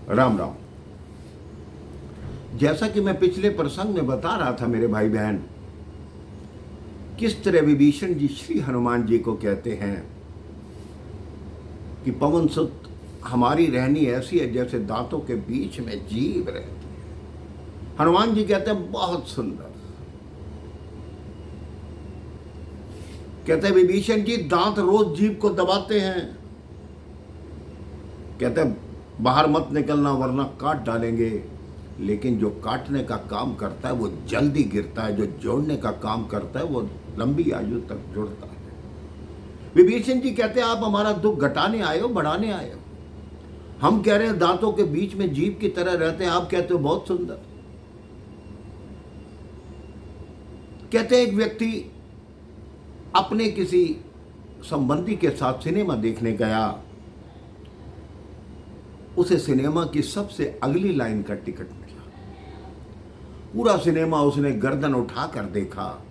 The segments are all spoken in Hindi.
राम राम। जैसा कि मैं पिछले प्रसंग में बता रहा था मेरे भाई बहन, किस तरह विभीषण जी श्री हनुमान जी को कहते हैं कि पवन सुत हमारी रहनी ऐसी है जैसे दांतों के बीच में जीभ रहती है। हनुमान जी कहते हैं बहुत सुंदर। कहते हैं विभीषण जी दांत रोज जीभ को दबाते हैं। कहते हैं बाहर मत निकलना वरना काट डालेंगे। लेकिन जो काटने का काम करता है वो जल्दी गिरता है, जो जोड़ने का काम करता है वो लंबी आयु तक जुड़ता है। विभीषण जी कहते हैं आप हमारा दुख घटाने आए हो, बढ़ाने आए हो। हम कह रहे हैं दांतों के बीच में जीभ की तरह रहते हैं, आप कहते हो बहुत सुंदर। कहते हैं एक व्यक्ति अपने किसी संबंधी के साथ सिनेमा देखने गया। उसे सिनेमा की सबसे अगली लाइन का टिकट मिला। पूरा सिनेमा उसने गर्दन उठाकर देखा,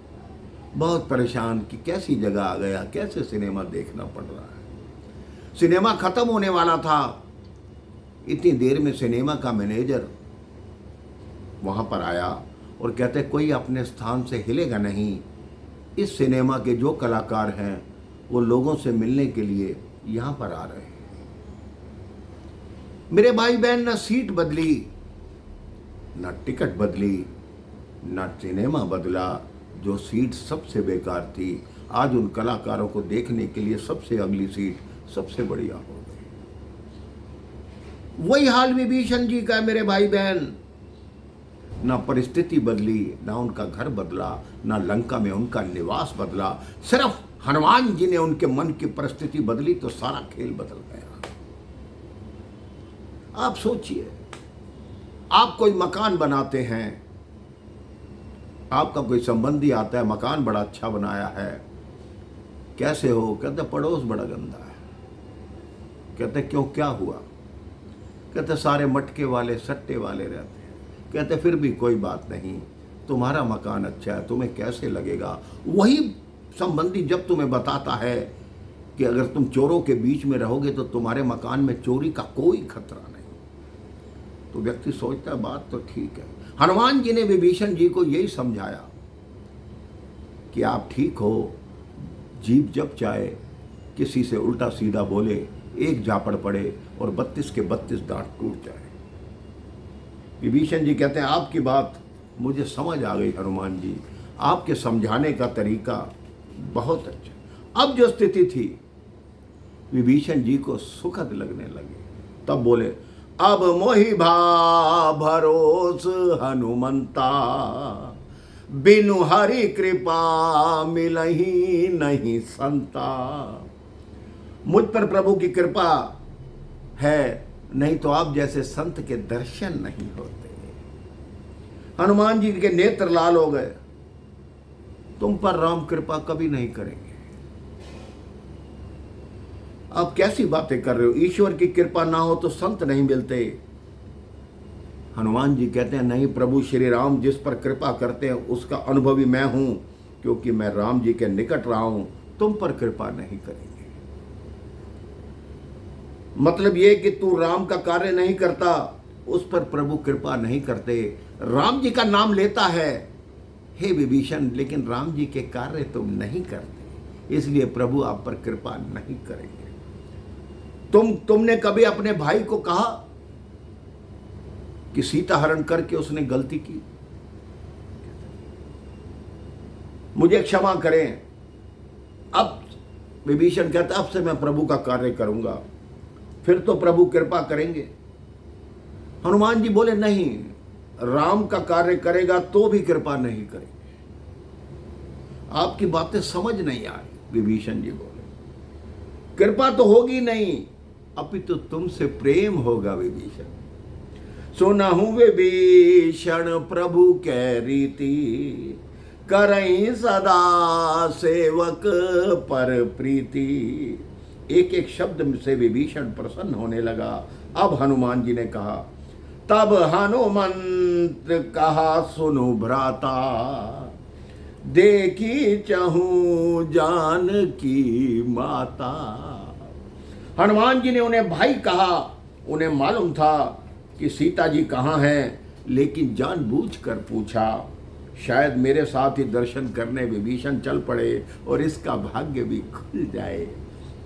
बहुत परेशान कि कैसी जगह आ गया, कैसे सिनेमा देखना पड़ रहा है। सिनेमा खत्म होने वाला था। इतनी देर में सिनेमा का मैनेजर वहां पर आया और कहते कोई अपने स्थान से हिलेगा नहीं। इस सिनेमा के जो कलाकार हैं वो लोगों से मिलने के लिए यहां पर आ रहे हैं। मेरे भाई बहन, न सीट बदली, न टिकट बदली, न सिनेमा बदला। जो सीट सबसे बेकार थी आज उन कलाकारों को देखने के लिए सबसे अगली सीट सबसे बढ़िया हो गई। वही हाल विभीषण जी का है मेरे भाई बहन। ना परिस्थिति बदली, ना उनका घर बदला, ना लंका में उनका निवास बदला। सिर्फ हनुमान जी ने उनके मन की परिस्थिति बदली तो सारा खेल बदल गया। आप सोचिए, आप कोई मकान बनाते हैं, आपका कोई संबंधी आता है, मकान बड़ा अच्छा बनाया है, कैसे हो? कहते पड़ोस बड़ा गंदा है। कहते क्यों, क्या हुआ? कहते सारे मटके वाले सट्टे वाले रहते हैं। कहते फिर भी कोई बात नहीं, तुम्हारा मकान अच्छा है, तुम्हें कैसे लगेगा? वही संबंधी जब तुम्हें बताता है कि अगर तुम चोरों के बीच में रहोगे तो तुम्हारे मकान में चोरी का कोई खतरा नहीं, तो व्यक्ति सोचता है बात तो ठीक है। हनुमान जी ने विभीषण जी को यही समझाया कि आप ठीक हो, जीभ जब चाहे किसी से उल्टा सीधा बोले, एक झापड़ पड़े और 32 के 32 दांत टूट जाए। विभीषण जी कहते हैं आपकी बात मुझे समझ आ गई हनुमान जी, आपके समझाने का तरीका बहुत अच्छा। अब जो स्थिति थी विभीषण जी को सुखद लगने लगी। तब बोले अब मोहि भा भरोस हनुमंता, बिनु हरि कृपा मिलही नहीं संता। मुझ पर प्रभु की कृपा है, नहीं तो आप जैसे संत के दर्शन नहीं होते। हनुमान जी के नेत्र लाल हो गए। तुम पर राम कृपा कभी नहीं करेंगे। आप कैसी बातें कर रहे हो? ईश्वर की कृपा ना हो तो संत नहीं मिलते। हनुमान जी कहते हैं नहीं प्रभु श्री राम जिस पर कृपा करते हैं उसका अनुभवी मैं हूं, क्योंकि मैं राम जी के निकट रहा हूं। तुम पर कृपा नहीं करेंगे। मतलब यह कि तू राम का कार्य नहीं करता, उस पर प्रभु कृपा नहीं करते। राम जी का नाम लेता है हे विभीषण, लेकिन राम जी के कार्य तुम नहीं करते, इसलिए प्रभु आप पर कृपा नहीं करेंगे। तुमने कभी अपने भाई को कहा कि सीता हरण करके उसने गलती की? मुझे क्षमा करें। अब विभीषण कहता अब से मैं प्रभु का कार्य करूंगा, फिर तो प्रभु कृपा करेंगे। हनुमान जी बोले नहीं, राम का कार्य करेगा तो भी कृपा नहीं करेंगे। आपकी बातें समझ नहीं आ रही। विभीषण जी बोले कृपा तो होगी नहीं, अपितु तुमसे प्रेम होगा विभीषण। सुनहु विभीषण प्रभु कै रीति, करई सदा सेवक पर प्रीति। एक एक शब्द से विभीषण प्रसन्न होने लगा। अब हनुमान जी ने कहा तब हनुमंत कहा सुनु भ्राता, देखी चहूं जान की माता। हनुमान जी ने उन्हें भाई कहा। उन्हें मालूम था कि सीता जी कहाँ हैं, लेकिन जानबूझकर पूछा, शायद मेरे साथ ही दर्शन करने विभीषण चल पड़े और इसका भाग्य भी खुल जाए।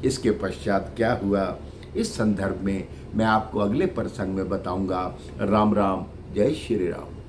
इसके पश्चात क्या हुआ, इस संदर्भ में मैं आपको अगले प्रसंग में बताऊंगा। राम राम, जय श्री राम।